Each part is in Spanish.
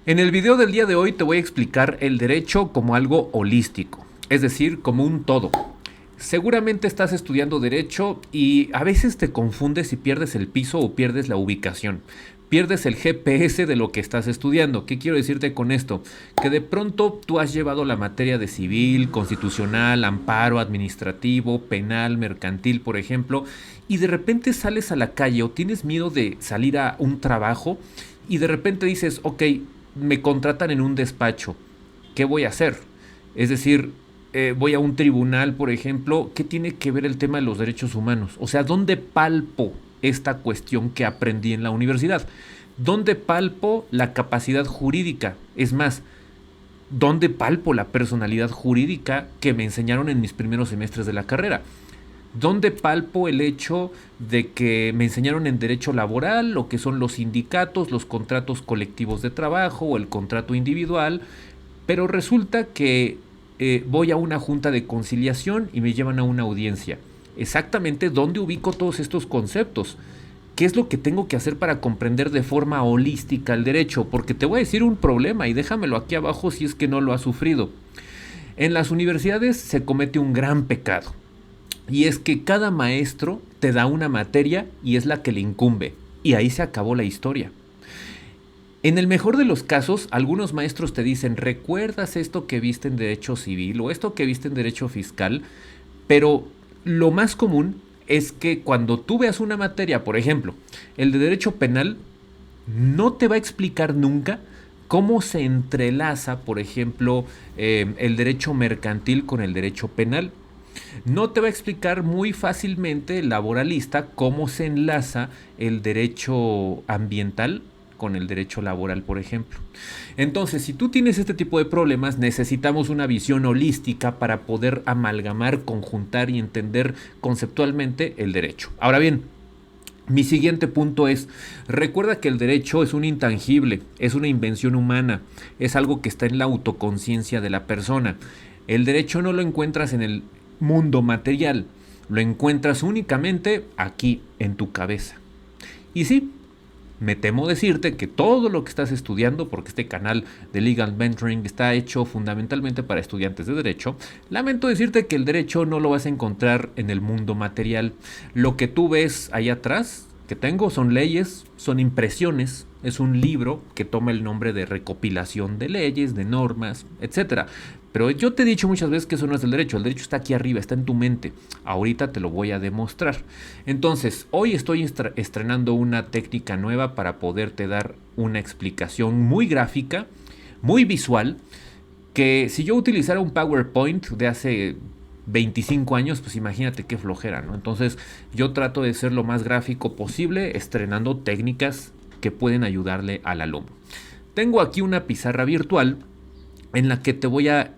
En el video del día de hoy te voy a explicar el derecho como algo holístico, es decir, como un todo. Seguramente estás estudiando derecho y a veces te confundes si pierdes el piso o pierdes la ubicación. Pierdes el GPS de lo que estás estudiando. ¿Qué quiero decirte con esto? Que de pronto tú has llevado la materia de civil, constitucional, amparo, administrativo, penal, mercantil, por ejemplo, y de repente sales a la calle o tienes miedo de salir a un trabajo y de repente dices, ok, me contratan en un despacho, ¿qué voy a hacer? Es decir, voy a un tribunal, por ejemplo, ¿qué tiene que ver el tema de los derechos humanos? O sea, ¿dónde palpo esta cuestión que aprendí en la universidad? ¿Dónde palpo la capacidad jurídica? Es más, ¿dónde palpo la personalidad jurídica que me enseñaron en mis primeros semestres de la carrera? ¿Dónde palpo el hecho de que me enseñaron en derecho laboral lo que son los sindicatos, los contratos colectivos de trabajo o el contrato individual? Pero resulta que voy a una junta de conciliación y me llevan a una audiencia. Exactamente dónde ubico todos estos conceptos. ¿Qué es lo que tengo que hacer para comprender de forma holística el derecho? Porque te voy a decir un problema y déjamelo aquí abajo si es que no lo has sufrido. En las universidades se comete un gran pecado. Y es que cada maestro te da una materia y es la que le incumbe. Y ahí se acabó la historia. En el mejor de los casos, algunos maestros te dicen, ¿recuerdas esto que viste en derecho civil o esto que viste en derecho fiscal? Pero lo más común es que cuando tú veas una materia, por ejemplo, el de derecho penal, no te va a explicar nunca cómo se entrelaza, por ejemplo, el derecho mercantil con el derecho penal. No te va a explicar muy fácilmente el laboralista cómo se enlaza el derecho ambiental con el derecho laboral, por ejemplo. Entonces, si tú tienes este tipo de problemas, necesitamos una visión holística para poder amalgamar, conjuntar y entender conceptualmente el derecho. Ahora bien, mi siguiente punto es, recuerda que el derecho es un intangible, es una invención humana, es algo que está en la autoconciencia de la persona. El derecho no lo encuentras en el mundo material, lo encuentras únicamente aquí, en tu cabeza. Y sí, me temo decirte que todo lo que estás estudiando, porque este canal de Legal Mentoring está hecho fundamentalmente para estudiantes de derecho, lamento decirte que el derecho no lo vas a encontrar en el mundo material. Lo que tú ves ahí atrás que tengo son leyes, son impresiones, es un libro que toma el nombre de recopilación de leyes, de normas, etcétera. Pero yo te he dicho muchas veces que eso no es el derecho está aquí arriba, está en tu mente. Ahorita te lo voy a demostrar. Entonces, hoy estoy estrenando una técnica nueva para poderte dar una explicación muy gráfica, muy visual, que si yo utilizara un PowerPoint de hace 25 años, pues imagínate qué flojera, ¿no? Entonces yo trato de ser lo más gráfico posible, estrenando técnicas que pueden ayudarle al alumno. Tengo aquí una pizarra virtual en la que te voy a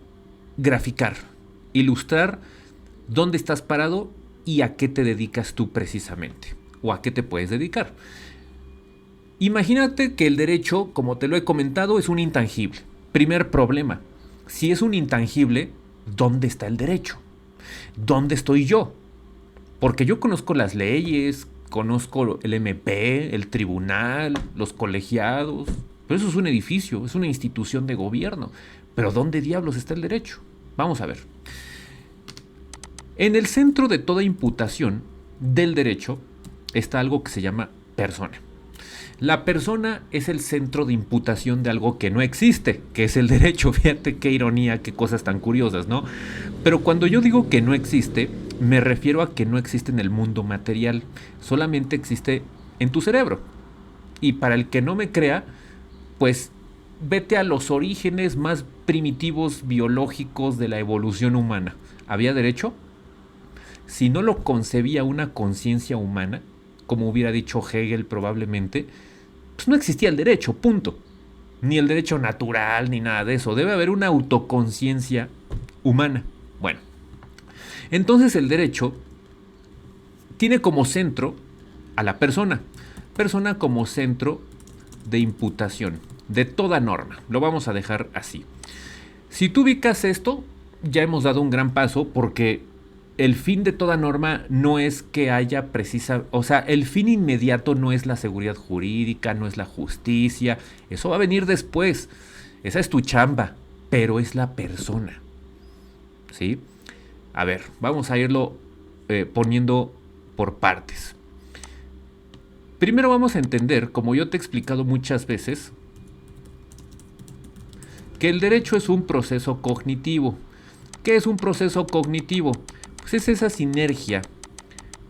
graficar, ilustrar dónde estás parado y a qué te dedicas tú precisamente, o a qué te puedes dedicar. Imagínate que el derecho, como te lo he comentado, es un intangible. Primer problema, si es un intangible, ¿dónde está el derecho? ¿Dónde estoy yo? Porque yo conozco las leyes, conozco el MP, el tribunal, los colegiados, pero eso es un edificio, es una institución de gobierno. Pero ¿dónde diablos está el derecho? Vamos a ver. En el centro de toda imputación del derecho está algo que se llama persona. La persona es el centro de imputación de algo que no existe, que es el derecho. Fíjate qué ironía, qué cosas tan curiosas, ¿no? Pero cuando yo digo que no existe, me refiero a que no existe en el mundo material, solamente existe en tu cerebro. Y para el que no me crea, pues vete a los orígenes más primitivos biológicos de la evolución humana. ¿Había derecho? Si no lo concebía una conciencia humana, como hubiera dicho Hegel probablemente, pues no existía el derecho, punto. Ni el derecho natural, ni nada de eso. Debe haber una autoconciencia humana. Bueno, entonces el derecho tiene como centro a la persona. Persona como centro de imputación de toda norma. Lo vamos a dejar así. Si tú ubicas esto, ya hemos dado un gran paso porque el fin de toda norma no es que haya precisa, o sea, el fin inmediato no es la seguridad jurídica, no es la justicia, eso va a venir después, esa es tu chamba, pero es la persona, ¿sí? A ver, vamos a irlo poniendo por partes. Primero vamos a entender, como yo te he explicado muchas veces, que el derecho es un proceso cognitivo. ¿Qué es un proceso cognitivo? Pues es esa sinergia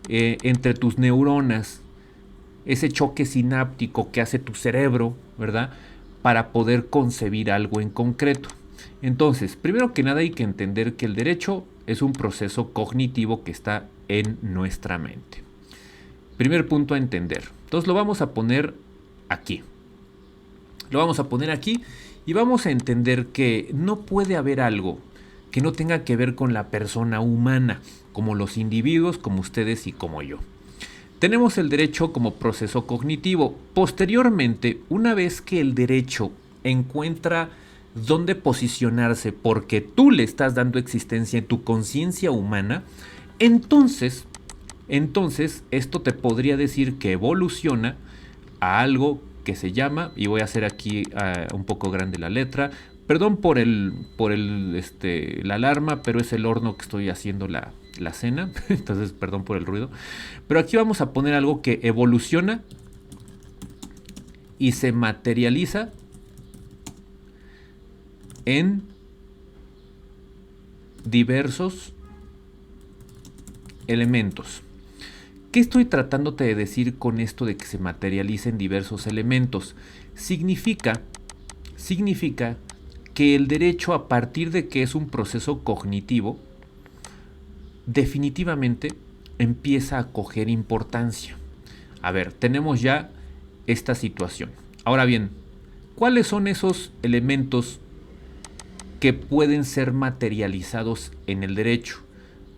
entre tus neuronas, ese choque sináptico que hace tu cerebro, ¿verdad? Para poder concebir algo en concreto. Entonces, primero que nada hay que entender que el derecho es un proceso cognitivo que está en nuestra mente. Primer punto a entender. Entonces lo vamos a poner aquí. Lo vamos a poner aquí y vamos a entender que no puede haber algo que no tenga que ver con la persona humana, como los individuos, como ustedes y como yo. Tenemos el derecho como proceso cognitivo. Posteriormente, una vez que el derecho encuentra dónde posicionarse porque tú le estás dando existencia en tu conciencia humana, entonces esto te podría decir que evoluciona a algo que se llama, y voy a hacer aquí un poco grande la letra, perdón por la alarma, pero es el horno que estoy haciendo la cena, entonces perdón por el ruido, pero aquí vamos a poner algo que evoluciona y se materializa en diversos elementos. ¿Qué estoy tratándote de decir con esto de que se materialicen diversos elementos? Significa que el derecho, a partir de que es un proceso cognitivo, definitivamente empieza a coger importancia. A ver, tenemos ya esta situación. Ahora bien, ¿cuáles son esos elementos que pueden ser materializados en el derecho?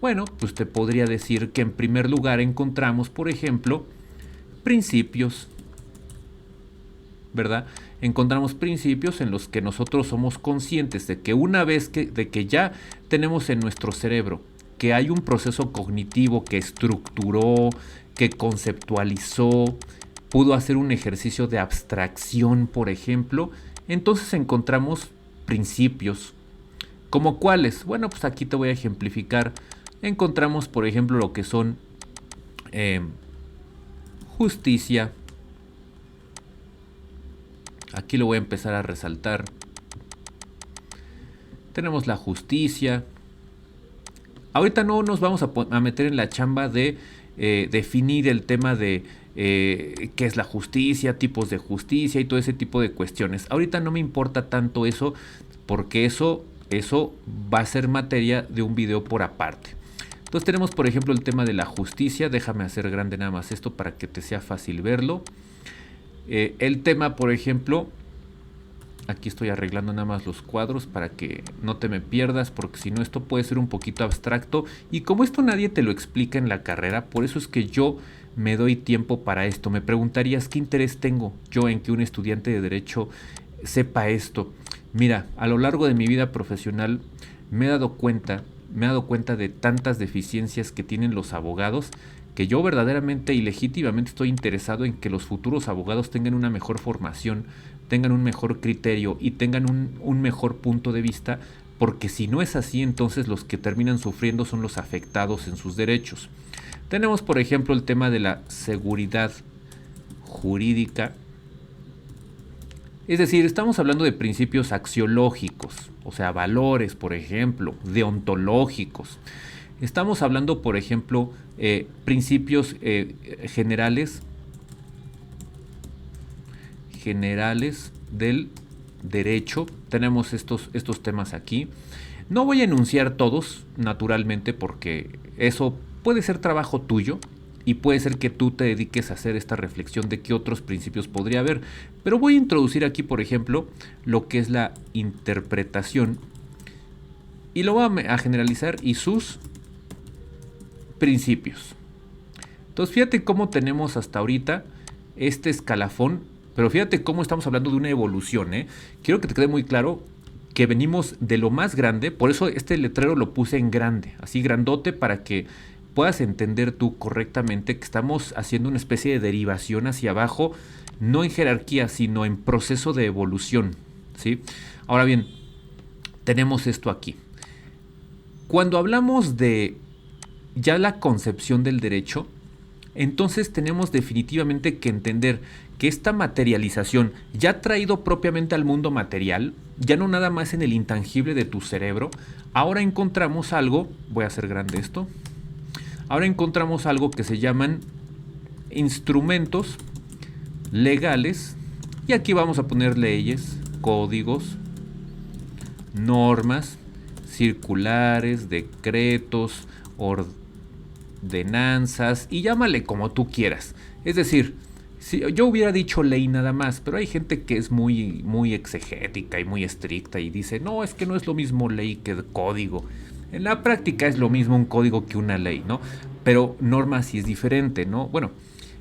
Bueno, pues te podría decir que en primer lugar encontramos, por ejemplo, principios, ¿verdad? Encontramos principios en los que nosotros somos conscientes de que una vez de que ya tenemos en nuestro cerebro que hay un proceso cognitivo que estructuró, que conceptualizó, pudo hacer un ejercicio de abstracción, por ejemplo, entonces encontramos principios. ¿Como cuáles? Bueno, pues aquí te voy a ejemplificar. Encontramos, por ejemplo, lo que son justicia. Aquí lo voy a empezar a resaltar. Tenemos la justicia. Ahorita no nos vamos a meter en la chamba de definir el tema de qué es la justicia, tipos de justicia y todo ese tipo de cuestiones. Ahorita no me importa tanto eso, porque eso va a ser materia de un video por aparte. Entonces tenemos, por ejemplo, el tema de la justicia. Déjame hacer grande nada más esto para que te sea fácil verlo. El tema, por ejemplo, aquí estoy arreglando nada más los cuadros para que no te me pierdas, porque si no esto puede ser un poquito abstracto. Y como esto nadie te lo explica en la carrera, por eso es que yo me doy tiempo para esto. Me preguntarías qué interés tengo yo en que un estudiante de derecho sepa esto. Mira, a lo largo de mi vida profesional me he dado cuenta de tantas deficiencias que tienen los abogados, que yo verdaderamente y legítimamente estoy interesado en que los futuros abogados tengan una mejor formación, tengan un mejor criterio y tengan un mejor punto de vista, porque si no es así, entonces los que terminan sufriendo son los afectados en sus derechos. Tenemos, por ejemplo, el tema de la seguridad jurídica. Es decir, estamos hablando de principios axiológicos, o sea, valores, por ejemplo, deontológicos. Estamos hablando, por ejemplo, principios generales del derecho. Tenemos estos temas aquí. No voy a enunciar todos, naturalmente, porque eso puede ser trabajo tuyo y puede ser que tú te dediques a hacer esta reflexión de qué otros principios podría haber. Pero voy a introducir aquí, por ejemplo, lo que es la interpretación y lo voy a generalizar y sus principios. Entonces fíjate cómo tenemos hasta ahorita este escalafón, pero fíjate cómo estamos hablando de una evolución, ¿eh? Quiero que te quede muy claro que venimos de lo más grande, por eso este letrero lo puse en grande, así grandote, para que puedas entender tú correctamente que estamos haciendo una especie de derivación hacia abajo, no en jerarquía, sino en proceso de evolución, ¿sí? Ahora bien, tenemos esto aquí. Cuando hablamos de ya la concepción del derecho, entonces tenemos definitivamente que entender que esta materialización, ya traído propiamente al mundo material, ya no nada más en el intangible de tu cerebro, ahora encontramos algo, voy a hacer grande esto, ahora encontramos algo que se llaman instrumentos legales, y aquí vamos a poner leyes, códigos, normas, circulares, decretos, ordenanzas, y llámale como tú quieras. Es decir, si yo hubiera dicho ley nada más, pero hay gente que es muy exegética y muy estricta y dice, no, es que no es lo mismo ley que código. En la práctica es lo mismo un código que una ley, ¿no? Pero norma sí es diferente, ¿no? Bueno,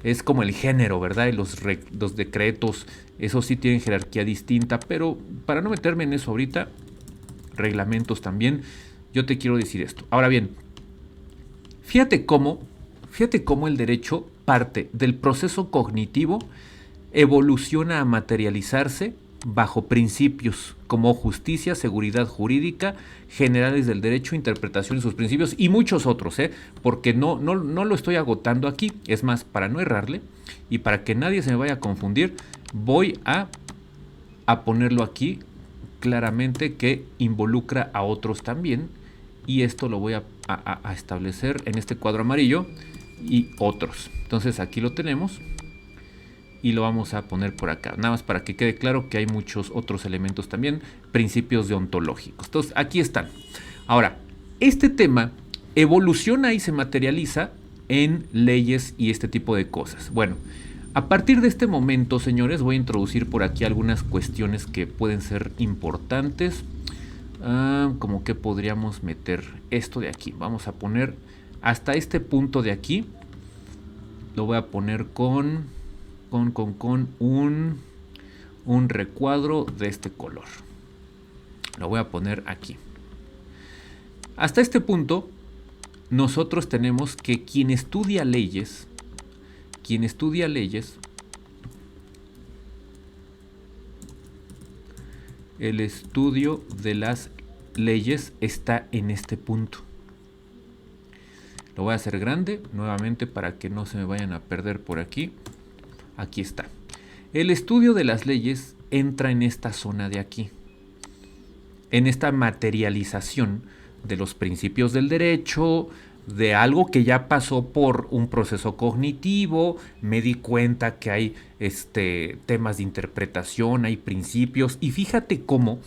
es como el género, ¿verdad? Y los decretos, eso sí tienen jerarquía distinta, pero para no meterme en eso ahorita, reglamentos también, yo te quiero decir esto. Ahora bien, fíjate cómo el derecho parte del proceso cognitivo, evoluciona a materializarse bajo principios como justicia, seguridad jurídica, generales del derecho, interpretación de sus principios y muchos otros, porque no lo estoy agotando aquí. Es más, para no errarle y para que nadie se me vaya a confundir, voy a ponerlo aquí claramente, que involucra a otros también, y esto lo voy a establecer en este cuadro amarillo y otros. Entonces aquí lo tenemos y lo vamos a poner por acá, nada más para que quede claro que hay muchos otros elementos también, principios deontológicos. Entonces aquí están. Ahora, este tema evoluciona y se materializa en leyes y este tipo de cosas. Bueno, a partir de este momento, señores, voy a introducir por aquí algunas cuestiones que pueden ser importantes. Como que podríamos meter esto de aquí. Vamos a poner hasta este punto de aquí. Lo voy a poner con un recuadro de este color. Lo voy a poner aquí. Hasta este punto, nosotros tenemos que quien estudia leyes, el estudio de las leyes está en este punto. Lo voy a hacer grande nuevamente para que no se me vayan a perder por aquí. Aquí está. El estudio de las leyes entra en esta zona de aquí, en esta materialización de los principios del derecho, de algo que ya pasó por un proceso cognitivo. Me di cuenta que hay temas de interpretación, hay principios, y fíjate cómo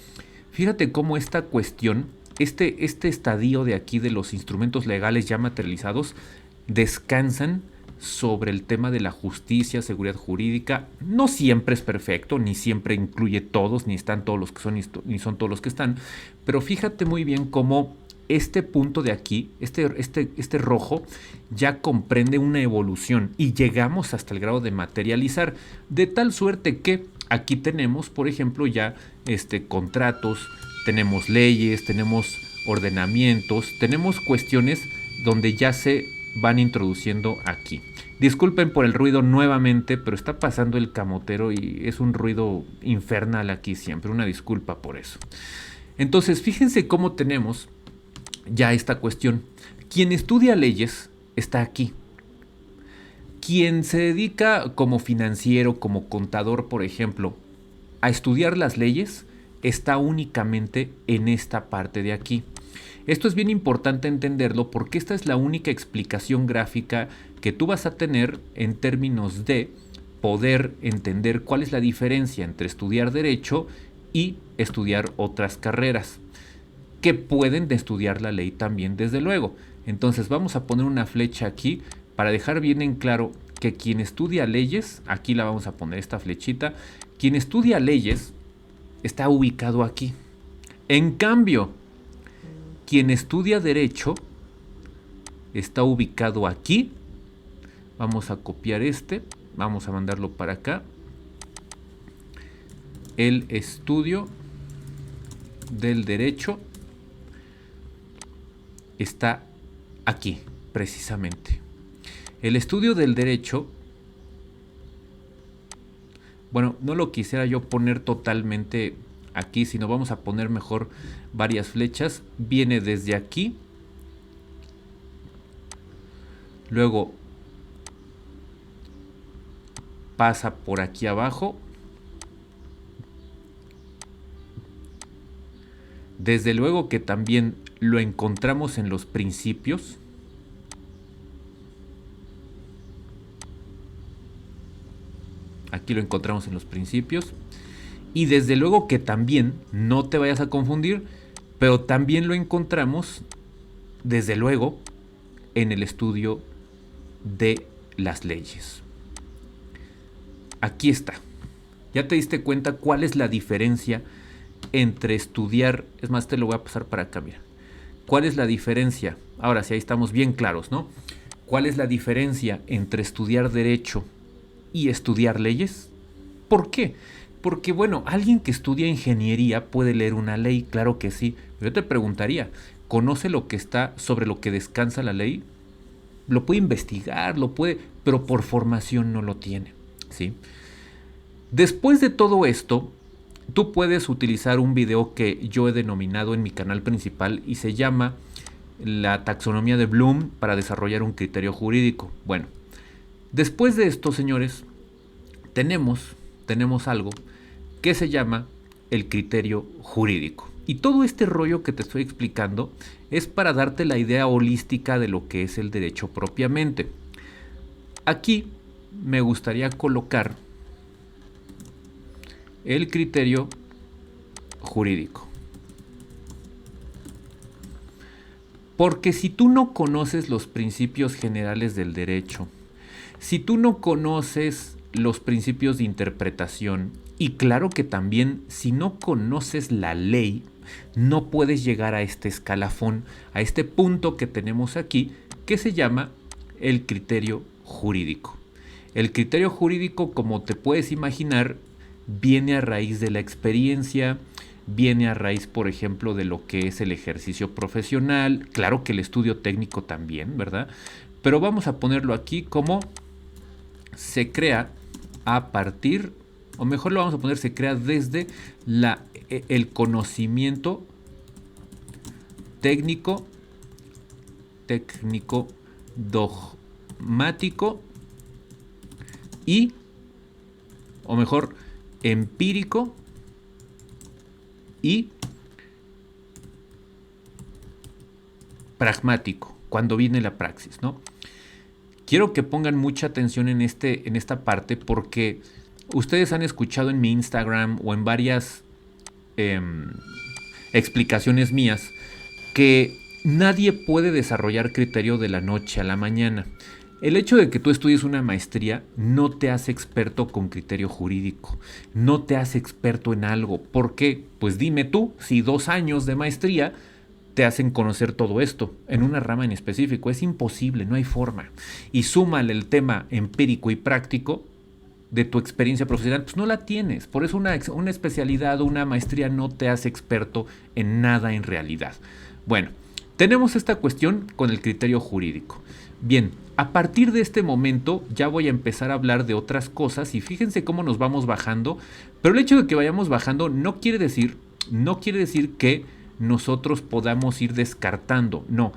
esta cuestión, este estadio de aquí de los instrumentos legales ya materializados, descansan sobre el tema de la justicia, seguridad jurídica. No siempre es perfecto, ni siempre incluye todos, ni están todos los que son, ni son todos los que están, pero fíjate muy bien cómo este punto de aquí, este rojo, ya comprende una evolución y llegamos hasta el grado de materializar, de tal suerte que aquí tenemos, por ejemplo, ya contratos, tenemos leyes, tenemos ordenamientos, tenemos cuestiones donde ya se van introduciendo aquí. Disculpen por el ruido nuevamente, pero está pasando el camotero y es un ruido infernal aquí siempre. Una disculpa por eso. Entonces, fíjense cómo tenemos ya esta cuestión. Quien estudia leyes está aquí. Quien se dedica como financiero, como contador, por ejemplo, a estudiar las leyes, está únicamente en esta parte de aquí. Esto es bien importante entenderlo porque esta es la única explicación gráfica que tú vas a tener en términos de poder entender cuál es la diferencia entre estudiar derecho y estudiar otras carreras, que pueden estudiar la ley también, desde luego. Entonces vamos a poner una flecha aquí para dejar bien en claro que quien estudia leyes, aquí la vamos a poner esta flechita, quien estudia leyes está ubicado aquí. En cambio, quien estudia derecho está ubicado aquí. Vamos a copiar vamos a mandarlo para acá. El estudio del derecho está aquí, precisamente. El estudio del derecho, bueno, no lo quisiera yo poner totalmente aquí, sino vamos a poner mejor varias flechas. Viene desde aquí, luego pasa por aquí abajo, desde luego que también lo encontramos en los principios. Aquí lo encontramos en los principios. Y desde luego que también, no te vayas a confundir, pero también lo encontramos, desde luego, en el estudio de las leyes. Aquí está. ¿Ya te diste cuenta cuál es la diferencia entre estudiar? Es más, te lo voy a pasar para acá, mira. ¿Cuál es la diferencia? Ahora sí, ahí estamos bien claros, ¿no? ¿Cuál es la diferencia entre estudiar derecho y estudiar leyes? ¿Por qué? Porque, bueno, alguien que estudia ingeniería puede leer una ley, claro que sí. Yo te preguntaría, ¿conoce lo que está sobre lo que descansa la ley? Lo puede investigar, lo puede, pero por formación no lo tiene, ¿sí? Después de todo esto, tú puedes utilizar un video que yo he denominado en mi canal principal y se llama La taxonomía de Bloom para desarrollar un criterio jurídico. Bueno, después de esto, señores, tenemos algo que se llama el criterio jurídico. Y todo este rollo que te estoy explicando es para darte la idea holística de lo que es el derecho propiamente. Aquí me gustaría colocar el criterio jurídico. Porque si tú no conoces los principios generales del derecho, si tú no conoces los principios de interpretación, y claro que también si no conoces la ley, no puedes llegar a este escalafón, a este punto que tenemos aquí, que se llama el criterio jurídico. El criterio jurídico, como te puedes imaginar, viene a raíz de la experiencia, viene a raíz, por ejemplo, de lo que es el ejercicio profesional, claro que el estudio técnico también, ¿verdad? Pero vamos a ponerlo aquí como se crea a partir, o mejor lo vamos a poner, se crea desde el conocimiento técnico dogmático y, o mejor, empírico y pragmático, cuando viene la praxis, ¿no? Quiero que pongan mucha atención en esta parte porque ustedes han escuchado en mi Instagram o en varias explicaciones mías que nadie puede desarrollar criterio de la noche a la mañana. El hecho de que tú estudies una maestría no te hace experto con criterio jurídico, no te hace experto en algo. ¿Por qué? Pues dime tú, si 2 años de maestría te hacen conocer todo esto en una rama en específico. Es imposible, no hay forma. Y súmale el tema empírico y práctico de tu experiencia profesional, pues no la tienes. Por eso una especialidad o una maestría no te hace experto en nada en realidad. Bueno, tenemos esta cuestión con el criterio jurídico. Bien, a partir de este momento ya voy a empezar a hablar de otras cosas y fíjense cómo nos vamos bajando, pero el hecho de que vayamos bajando no quiere decir que nosotros podamos ir descartando, no.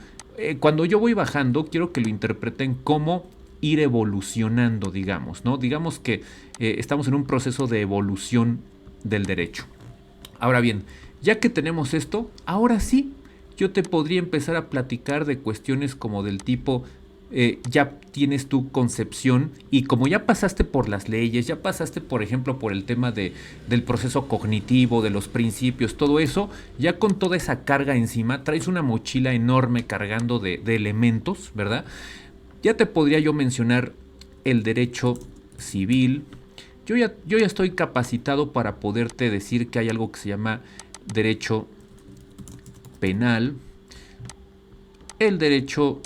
Cuando yo voy bajando quiero que lo interpreten como ir evolucionando, digamos, ¿no? Digamos que estamos en un proceso de evolución del derecho. Ahora bien, ya que tenemos esto, ahora sí, yo te podría empezar a platicar de cuestiones como del tipo, ya tienes tu concepción y como ya pasaste por las leyes, ya pasaste, por ejemplo, por el tema del proceso cognitivo, de los principios, todo eso, ya con toda esa carga encima, traes una mochila enorme cargando de elementos, ¿verdad? Ya te podría yo mencionar el derecho civil. Yo ya estoy capacitado para poderte decir que hay algo que se llama derecho penal, el derecho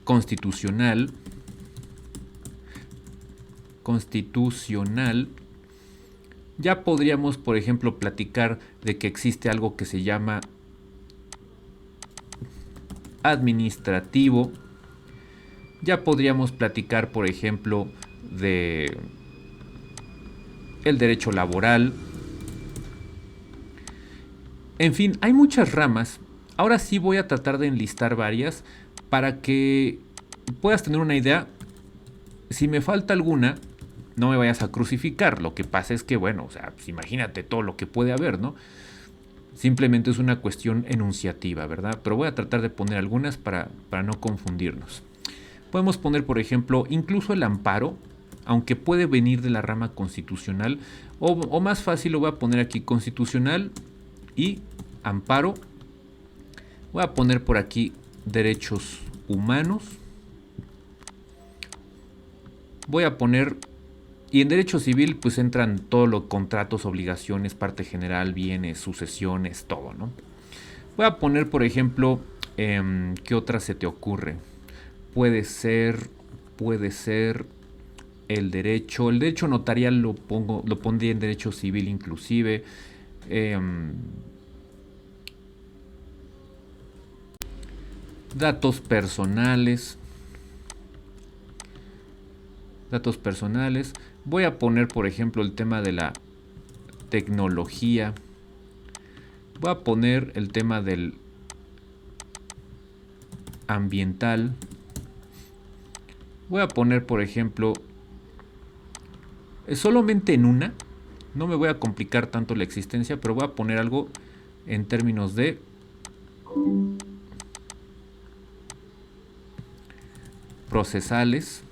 constitucional, Ya podríamos, por ejemplo, platicar de que existe algo que se llama administrativo. Ya podríamos platicar, por ejemplo, de el derecho laboral. En fin, hay muchas ramas. Ahora sí voy a tratar de enlistar varias para que puedas tener una idea. Si me falta alguna, no me vayas a crucificar. Lo que pasa es que, bueno, o sea, pues imagínate todo lo que puede haber, ¿no? Simplemente es una cuestión enunciativa, ¿verdad? Pero voy a tratar de poner algunas para no confundirnos. Podemos poner, por ejemplo, incluso el amparo, aunque puede venir de la rama constitucional, o más fácil lo voy a poner aquí, constitucional y amparo. Voy a poner por aquí derechos humanos. Voy a poner, y en derecho civil pues entran todos los contratos, obligaciones, parte general, bienes, sucesiones, todo, ¿no? Voy a poner, por ejemplo, ¿qué otra se te ocurre? Puede ser el derecho notarial lo pondría en derecho civil inclusive. Datos personales. Voy a poner, por ejemplo, el tema de la tecnología. Voy a poner el tema del ambiental. Voy a poner, por ejemplo, solamente en una. No me voy a complicar tanto la existencia, pero voy a poner algo en términos de procesales.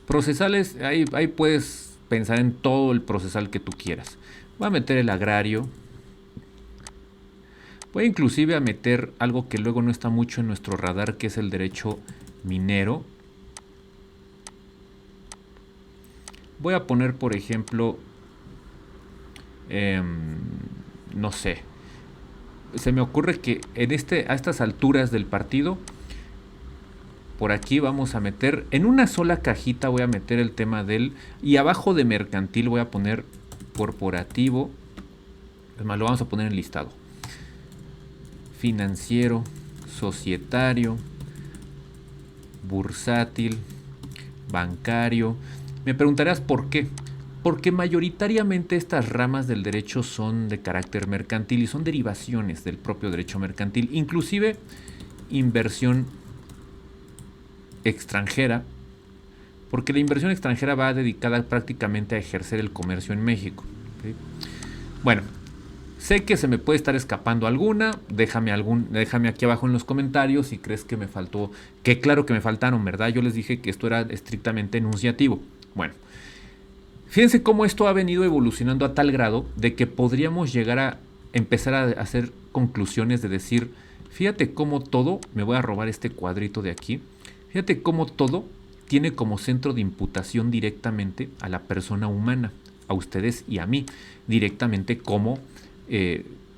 Procesales, ahí puedes pensar en todo el procesal que tú quieras. Voy a meter el agrario. Voy inclusive a meter algo que luego no está mucho en nuestro radar, que es el derecho minero. Voy a poner, por ejemplo, no sé, se me ocurre que a estas alturas del partido, por aquí vamos a meter, en una sola cajita voy a meter el tema del, y abajo de mercantil voy a poner corporativo, es más, lo vamos a poner en listado, financiero, societario, bursátil, bancario. Me preguntarás por qué. Porque mayoritariamente estas ramas del derecho son de carácter mercantil y son derivaciones del propio derecho mercantil, inclusive inversión extranjera, porque la inversión extranjera va dedicada prácticamente a ejercer el comercio en México. ¿Sí? Bueno, sé que se me puede estar escapando alguna, déjame aquí abajo en los comentarios si crees que me faltó, que claro que me faltaron, ¿verdad? Yo les dije que esto era estrictamente enunciativo. Bueno, fíjense cómo esto ha venido evolucionando a tal grado de que podríamos llegar a empezar a hacer conclusiones de decir, fíjate cómo todo, me voy a robar este cuadrito de aquí, fíjate cómo todo tiene como centro de imputación directamente a la persona humana, a ustedes y a mí, directamente como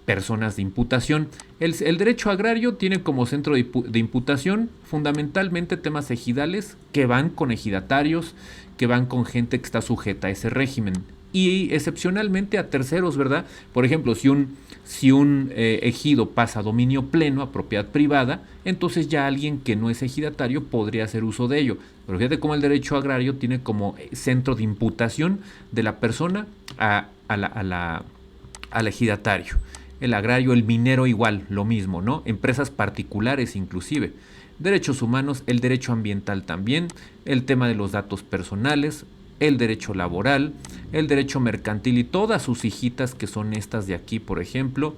personas de imputación. El derecho agrario tiene como centro de imputación fundamentalmente temas ejidales que van con ejidatarios, que van con gente que está sujeta a ese régimen y excepcionalmente a terceros, ¿verdad? Por ejemplo, si un ejido pasa a dominio pleno, a propiedad privada, entonces ya alguien que no es ejidatario podría hacer uso de ello. Pero fíjate cómo el derecho agrario tiene como centro de imputación de la persona al ejidatario. El agrario, el minero igual, lo mismo, ¿no? Empresas particulares inclusive. Derechos humanos, el derecho ambiental también, el tema de los datos personales, el derecho laboral, el derecho mercantil y todas sus hijitas que son estas de aquí, por ejemplo.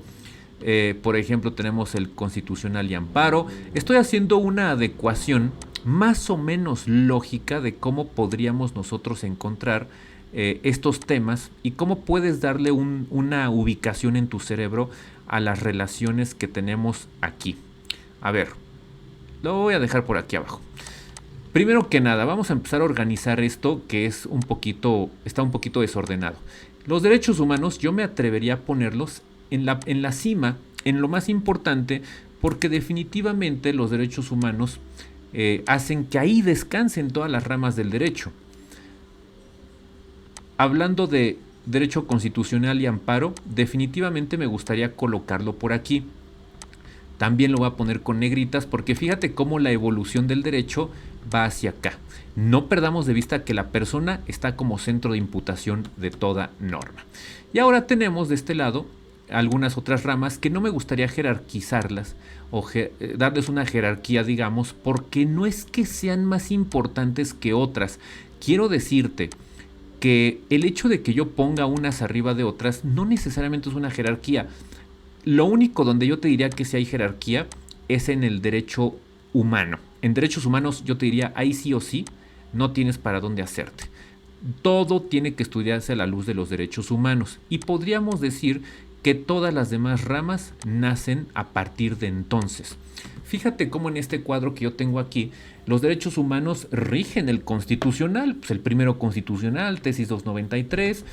Por ejemplo, tenemos el constitucional y amparo. Estoy haciendo una adecuación más o menos lógica de cómo podríamos nosotros encontrar estos temas y cómo puedes darle una ubicación en tu cerebro a las relaciones que tenemos aquí. A ver, lo voy a dejar por aquí abajo. Primero que nada, vamos a empezar a organizar esto que está un poquito desordenado. Los derechos humanos yo me atrevería a ponerlos en la cima, en lo más importante, porque definitivamente los derechos humanos hacen que ahí descansen todas las ramas del derecho. hablando de derecho constitucional y amparo, definitivamente me gustaría colocarlo por aquí. También lo voy a poner con negritas porque fíjate cómo la evolución del derecho va hacia acá. No perdamos de vista que la persona está como centro de imputación de toda norma. Y ahora tenemos de este lado algunas otras ramas que no me gustaría jerarquizarlas o darles una jerarquía, digamos, porque no es que sean más importantes que otras. Quiero decirte que el hecho de que yo ponga unas arriba de otras no necesariamente es una jerarquía. Lo único donde yo te diría que sí hay jerarquía es en el derecho humano. En derechos humanos yo te diría, ahí sí o sí, no tienes para dónde hacerte. Todo tiene que estudiarse a la luz de los derechos humanos. Y podríamos decir que todas las demás ramas nacen a partir de entonces. Fíjate cómo en este cuadro que yo tengo aquí, los derechos humanos rigen el constitucional. Pues el primero constitucional, tesis 293.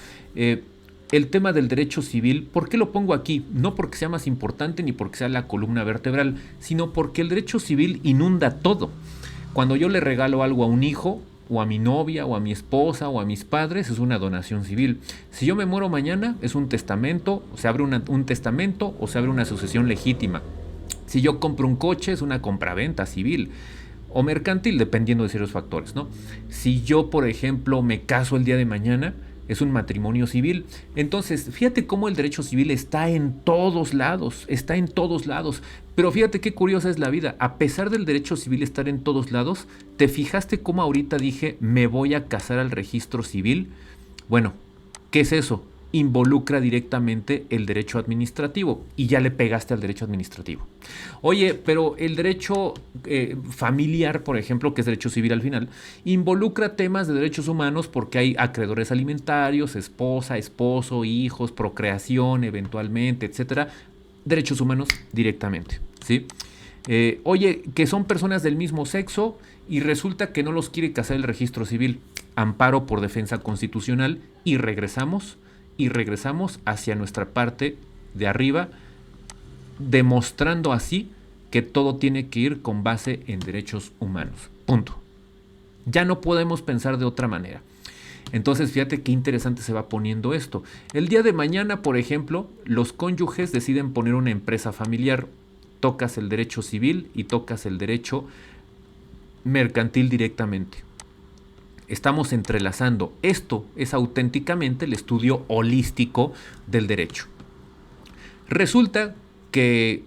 El tema del derecho civil, ¿por qué lo pongo aquí? No porque sea más importante ni porque sea la columna vertebral, sino porque el derecho civil inunda todo. Cuando yo le regalo algo a un hijo, o a mi novia, o a mi esposa, o a mis padres, es una donación civil. Si yo me muero mañana, es un testamento, se abre un testamento o se abre una sucesión legítima. Si yo compro un coche, es una compraventa civil o mercantil, dependiendo de ciertos factores, ¿no? Si yo, por ejemplo, me caso el día de mañana, es un matrimonio civil. Entonces, fíjate cómo el derecho civil está en todos lados, está en todos lados. Pero fíjate qué curiosa es la vida. A pesar del derecho civil estar en todos lados, ¿te fijaste cómo ahorita dije me voy a casar al registro civil? Bueno, ¿qué es eso? Involucra directamente el derecho administrativo y ya le pegaste al derecho administrativo. Oye, pero el derecho familiar, por ejemplo, que es derecho civil al final, involucra temas de derechos humanos porque hay acreedores alimentarios, esposa, esposo, hijos, procreación eventualmente, etcétera. Derechos humanos directamente, ¿sí? Oye, que son personas del mismo sexo y resulta que no los quiere casar el registro civil. Amparo por defensa constitucional y regresamos hacia nuestra parte de arriba, demostrando así que todo tiene que ir con base en derechos humanos. Punto. Ya no podemos pensar de otra manera. Entonces, fíjate qué interesante se va poniendo esto. El día de mañana, por ejemplo, los cónyuges deciden poner una empresa familiar. Tocas el derecho civil y tocas el derecho mercantil directamente. Estamos entrelazando. Esto es auténticamente el estudio holístico del derecho. Resulta que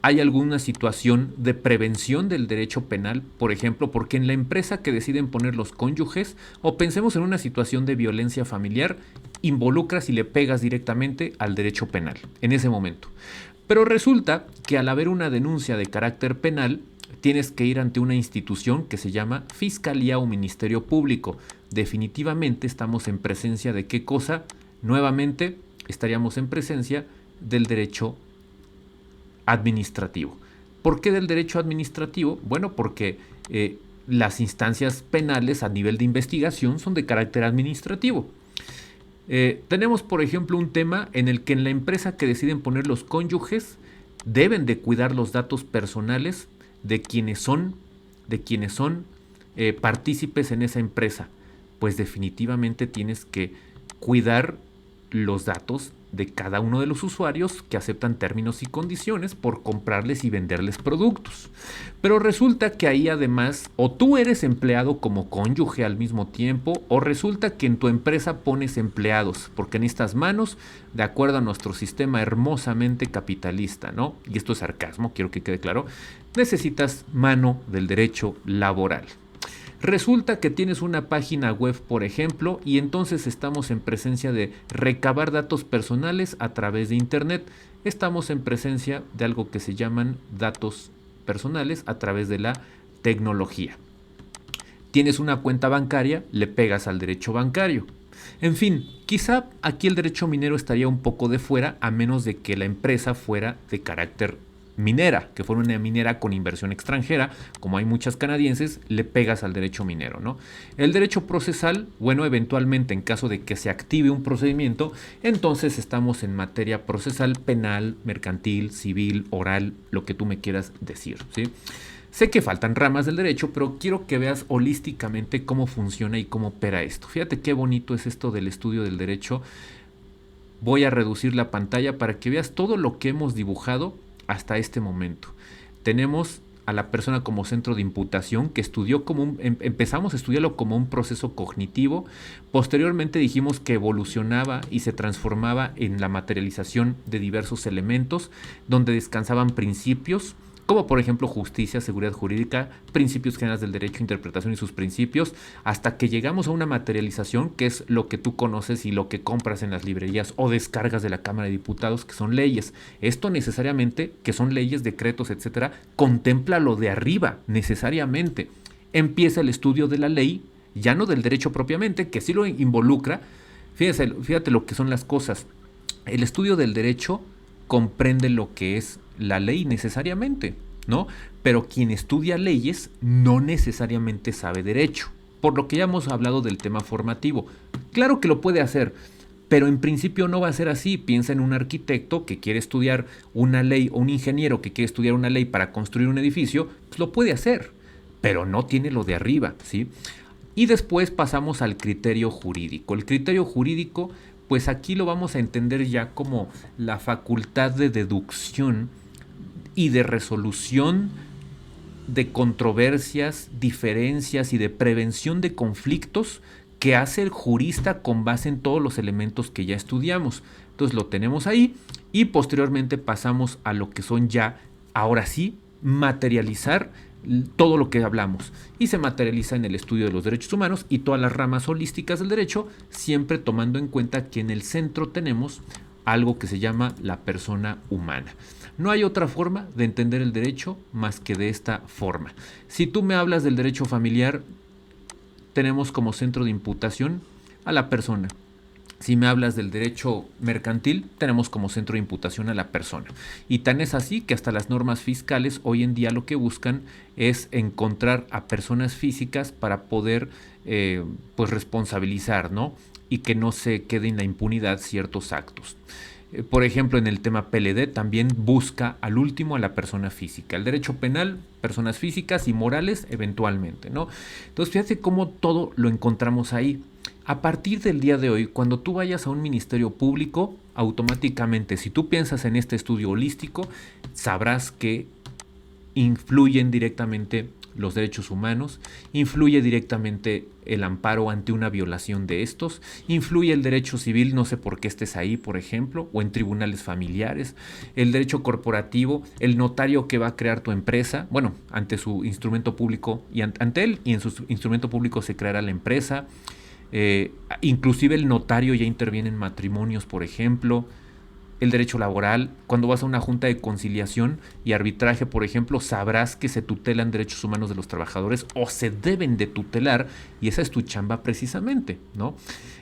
hay alguna situación de prevención del derecho penal, por ejemplo, porque en la empresa que deciden poner los cónyuges, o pensemos en una situación de violencia familiar, involucras y le pegas directamente al derecho penal en ese momento. Pero resulta que al haber una denuncia de carácter penal, tienes que ir ante una institución que se llama Fiscalía o Ministerio Público. Definitivamente estamos en presencia de ¿qué cosa? Nuevamente estaríamos en presencia del derecho administrativo. ¿Por qué del derecho administrativo? Bueno, porque las instancias penales a nivel de investigación son de carácter administrativo. Tenemos, por ejemplo, un tema en el que en la empresa que deciden poner los cónyuges deben de cuidar los datos personales de quienes son partícipes en esa empresa. Pues definitivamente tienes que cuidar los datos de cada uno de los usuarios que aceptan términos y condiciones por comprarles y venderles productos. Pero resulta que ahí además o tú eres empleado como cónyuge al mismo tiempo o resulta que en tu empresa pones empleados porque necesitas manos de acuerdo a nuestro sistema hermosamente capitalista, ¿no? Y esto es sarcasmo, quiero que quede claro. Necesitas mano del derecho laboral. Resulta que tienes una página web, por ejemplo, y entonces estamos en presencia de recabar datos personales a través de Internet. Estamos en presencia de algo que se llaman datos personales a través de la tecnología. Tienes una cuenta bancaria, le pegas al derecho bancario. En fin, quizá aquí el derecho minero estaría un poco de fuera, a menos de que la empresa fuera de carácter minera, que fuera una minera con inversión extranjera, como hay muchas canadienses, le pegas al derecho minero, ¿no? El derecho procesal, bueno, eventualmente en caso de que se active un procedimiento, entonces estamos en materia procesal, penal, mercantil, civil, oral, lo que tú me quieras decir, ¿sí? Sé que faltan ramas del derecho, pero quiero que veas holísticamente cómo funciona y cómo opera esto. Fíjate qué bonito es esto del estudio del derecho. Voy a reducir la pantalla para que veas todo lo que hemos dibujado hasta este momento. Tenemos a la persona como centro de imputación, que estudió empezamos a estudiarlo como un proceso cognitivo. Posteriormente dijimos que evolucionaba y se transformaba en la materialización de diversos elementos, donde descansaban principios, como por ejemplo justicia, seguridad jurídica, principios generales del derecho, interpretación y sus principios, hasta que llegamos a una materialización que es lo que tú conoces y lo que compras en las librerías o descargas de la Cámara de Diputados, que son leyes. Esto necesariamente, que son leyes, decretos, etcétera, contempla lo de arriba, necesariamente. Empieza el estudio de la ley, ya no del derecho propiamente, que sí lo involucra. Fíjate lo que son las cosas. El estudio del derecho comprende lo que es la ley necesariamente, ¿no? Pero quien estudia leyes no necesariamente sabe derecho, por lo que ya hemos hablado del tema formativo. Claro que lo puede hacer, pero en principio no va a ser así. Piensa en un arquitecto que quiere estudiar una ley o un ingeniero que quiere estudiar una ley para construir un edificio, pues lo puede hacer, pero no tiene lo de arriba, ¿sí? Y después pasamos al criterio jurídico. El criterio jurídico, pues aquí lo vamos a entender ya como la facultad de deducción y de resolución de controversias, diferencias y de prevención de conflictos que hace el jurista con base en todos los elementos que ya estudiamos. Entonces lo tenemos ahí y posteriormente pasamos a lo que son ya, ahora sí, materializar todo lo que hablamos, y se materializa en el estudio de los derechos humanos y todas las ramas holísticas del derecho, siempre tomando en cuenta que en el centro tenemos algo que se llama la persona humana. No hay otra forma de entender el derecho más que de esta forma. Si tú me hablas del derecho familiar, tenemos como centro de imputación a la persona. Si me hablas del derecho mercantil, tenemos como centro de imputación a la persona. Y tan es así que hasta las normas fiscales hoy en día lo que buscan es encontrar a personas físicas para poder pues responsabilizar, ¿no? Y que no se quede en la impunidad ciertos actos. Por ejemplo, en el tema PLD también busca al último a la persona física. El derecho penal, personas físicas y morales eventualmente, ¿no? Entonces, fíjate cómo todo lo encontramos ahí. A partir del día de hoy, cuando tú vayas a un ministerio público, automáticamente, si tú piensas en este estudio holístico, sabrás que influyen directamente los derechos humanos, influye directamente el amparo ante una violación de estos, influye el derecho civil, no sé por qué estés ahí, por ejemplo, o en tribunales familiares, el derecho corporativo, el notario que va a crear tu empresa, bueno, ante su instrumento público, y ante él y en su instrumento público se creará la empresa, inclusive el notario ya interviene en matrimonios, por ejemplo. El derecho laboral, cuando vas a una junta de conciliación y arbitraje, por ejemplo, sabrás que se tutelan derechos humanos de los trabajadores o se deben de tutelar, y esa es tu chamba precisamente, ¿no?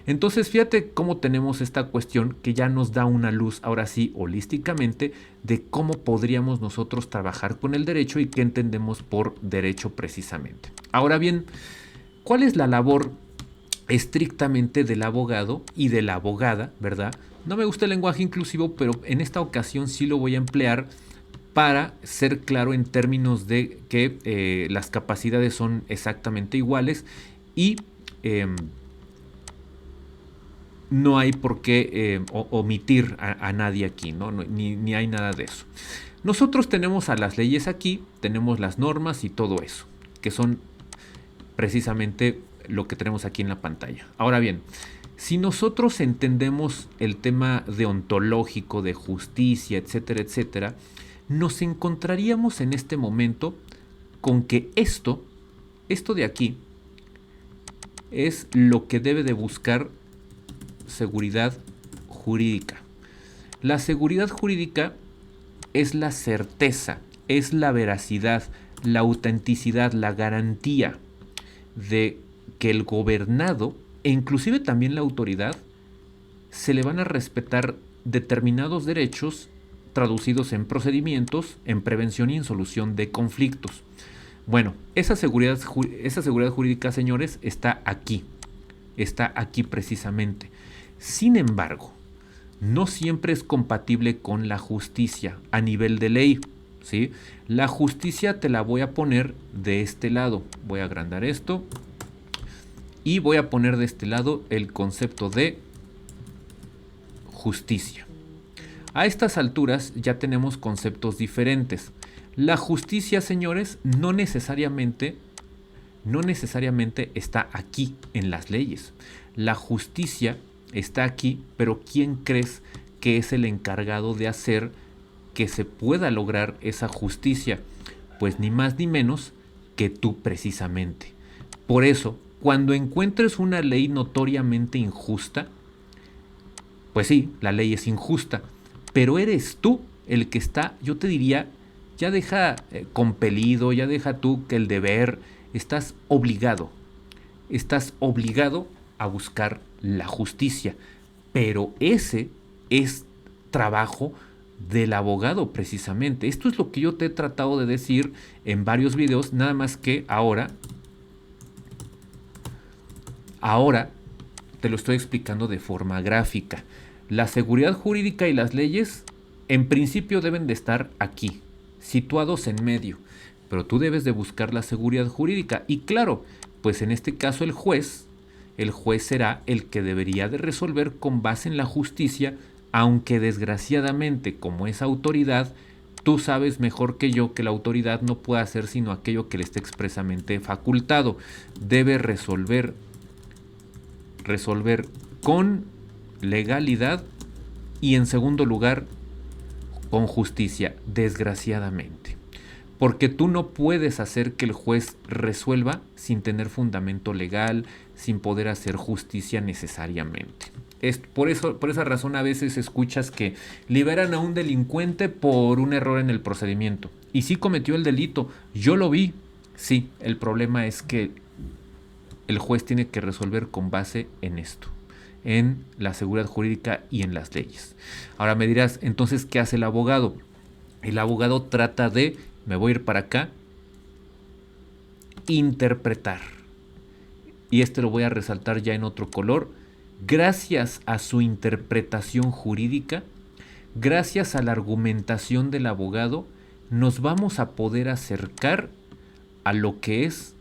Entonces, fíjate cómo tenemos esta cuestión que ya nos da una luz, ahora sí, holísticamente, de cómo podríamos nosotros trabajar con el derecho y qué entendemos por derecho precisamente. Ahora bien, ¿cuál es la labor estrictamente del abogado y de la abogada, ¿verdad? No me gusta el lenguaje inclusivo, pero en esta ocasión sí lo voy a emplear para ser claro en términos de que las capacidades son exactamente iguales y no hay por qué omitir a nadie aquí, ¿no? Ni hay nada de eso. Nosotros tenemos a las leyes aquí, tenemos las normas y todo eso, que son precisamente lo que tenemos aquí en la pantalla. Ahora bien, si nosotros entendemos el tema deontológico, de justicia, etcétera, etcétera, nos encontraríamos en este momento con que esto de aquí, es lo que debe de buscar seguridad jurídica. La seguridad jurídica es la certeza, es la veracidad, la autenticidad, la garantía de que el gobernado e inclusive también la autoridad se le van a respetar determinados derechos traducidos en procedimientos, en prevención y en solución de conflictos. Bueno, esa seguridad jurídica, señores, está aquí precisamente. Sin embargo, no siempre es compatible con la justicia a nivel de ley. ¿sí? La justicia te la voy a poner de este lado. Voy a agrandar esto y voy a poner de este lado el concepto de justicia. A estas alturas ya tenemos conceptos diferentes. La justicia, señores, no necesariamente está aquí en las leyes. La justicia está aquí, pero ¿quién crees que es el encargado de hacer que se pueda lograr esa justicia? Pues ni más ni menos que tú precisamente. Por eso, cuando encuentres una ley notoriamente injusta, pues sí, la ley es injusta, pero eres tú el que está, yo te diría, ya deja compelido, ya deja tú que el deber, estás obligado a buscar la justicia, pero ese es trabajo del abogado precisamente. Esto es lo que yo te he tratado de decir en varios videos, nada más que ahora te lo estoy explicando de forma gráfica. La seguridad jurídica y las leyes en principio deben de estar aquí, situados en medio, pero tú debes de buscar la seguridad jurídica y claro, pues en este caso el juez será el que debería de resolver con base en la justicia, aunque desgraciadamente como es autoridad, tú sabes mejor que yo que la autoridad no puede hacer sino aquello que le esté expresamente facultado. Debe resolver con legalidad y en segundo lugar con justicia, desgraciadamente. Porque tú no puedes hacer que el juez resuelva sin tener fundamento legal, sin poder hacer justicia necesariamente. Por esa razón a veces escuchas que liberan a un delincuente por un error en el procedimiento. Y sí cometió el delito, yo lo vi. Sí, el problema es que el juez tiene que resolver con base en esto, en la seguridad jurídica y en las leyes. Ahora me dirás, entonces, ¿qué hace el abogado? El abogado trata de, me voy a ir para acá, interpretar. Y este lo voy a resaltar ya en otro color. Gracias a su interpretación jurídica, gracias a la argumentación del abogado, nos vamos a poder acercar a lo que es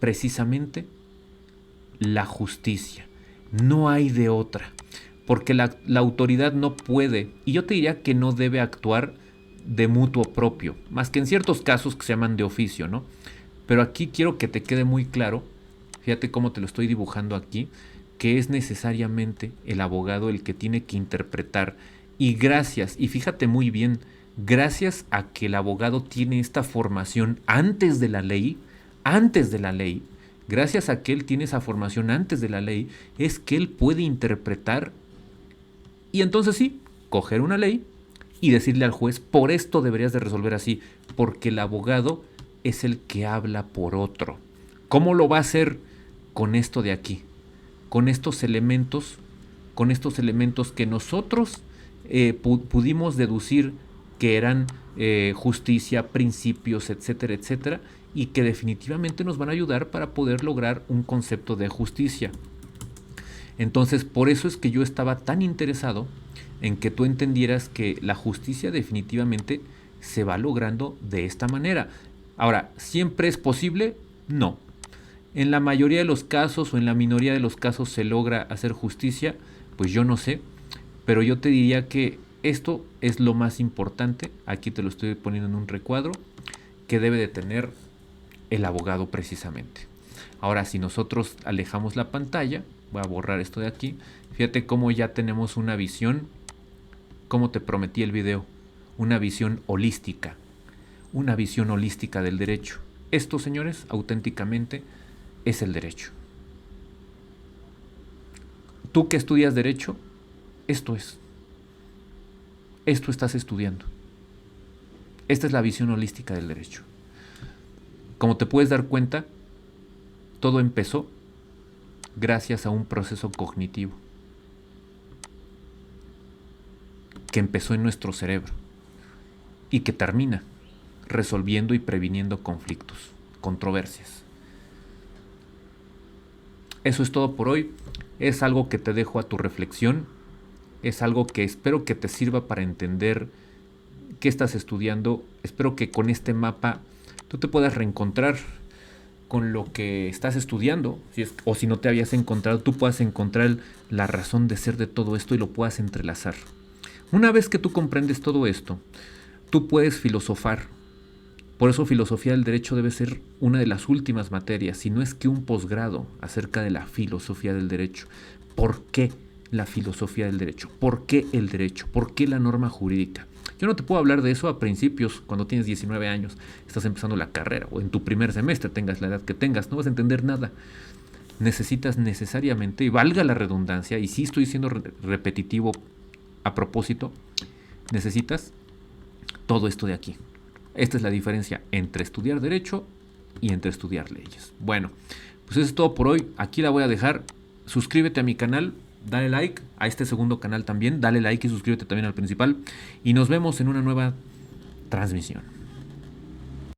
precisamente la justicia. No hay de otra, porque la autoridad no puede, y yo te diría que no debe actuar de mutuo propio, más que en ciertos casos que se llaman de oficio, ¿no? Pero aquí quiero que te quede muy claro, fíjate cómo te lo estoy dibujando aquí, que es necesariamente el abogado el que tiene que interpretar, y gracias, y fíjate muy bien, gracias a que el abogado tiene esta formación antes de la ley, gracias a que él tiene esa formación antes de la ley, es que él puede interpretar y entonces sí, coger una ley y decirle al juez, por esto deberías de resolver así, porque el abogado es el que habla por otro. ¿Cómo lo va a hacer? Con esto de aquí, con estos elementos que nosotros pudimos deducir que eran justicia, principios, etcétera, etcétera, y que definitivamente nos van a ayudar para poder lograr un concepto de justicia. Entonces, por eso es que yo estaba tan interesado en que tú entendieras que la justicia definitivamente se va logrando de esta manera. Ahora, ¿siempre es posible? No. En la mayoría de los casos o en la minoría de los casos se logra hacer justicia, pues yo no sé, pero yo te diría que esto es lo más importante, aquí te lo estoy poniendo en un recuadro, que debe de tener el abogado precisamente. Ahora, si nosotros alejamos la pantalla, voy a borrar esto de aquí, fíjate cómo ya tenemos una visión, como te prometí el video, una visión holística del derecho. Esto, señores, auténticamente es el derecho. Tú que estudias derecho, esto estás estudiando. Esta es la visión holística del derecho. Como te puedes dar cuenta, todo empezó gracias a un proceso cognitivo que empezó en nuestro cerebro y que termina resolviendo y previniendo conflictos, controversias. Eso es todo por hoy. Es algo que te dejo a tu reflexión. Es algo que espero que te sirva para entender qué estás estudiando. Espero que con este mapa tú te puedas reencontrar con lo que estás estudiando, o si no te habías encontrado, tú puedas encontrar la razón de ser de todo esto y lo puedas entrelazar. Una vez que tú comprendes todo esto, tú puedes filosofar. Por eso filosofía del derecho debe ser una de las últimas materias, si no es que un posgrado acerca de la filosofía del derecho. ¿Por qué la filosofía del derecho? ¿Por qué el derecho? ¿Por qué la norma jurídica? Yo no te puedo hablar de eso a principios, cuando tienes 19 años, estás empezando la carrera, o en tu primer semestre, tengas la edad que tengas, no vas a entender nada. Necesitas necesariamente, y valga la redundancia, y sí estoy siendo repetitivo a propósito, necesitas todo esto de aquí. Esta es la diferencia entre estudiar derecho y entre estudiar leyes. Bueno, pues eso es todo por hoy. Aquí la voy a dejar. Suscríbete a mi canal, dale like a este segundo canal también, dale like y suscríbete también al principal. Y nos vemos en una nueva transmisión.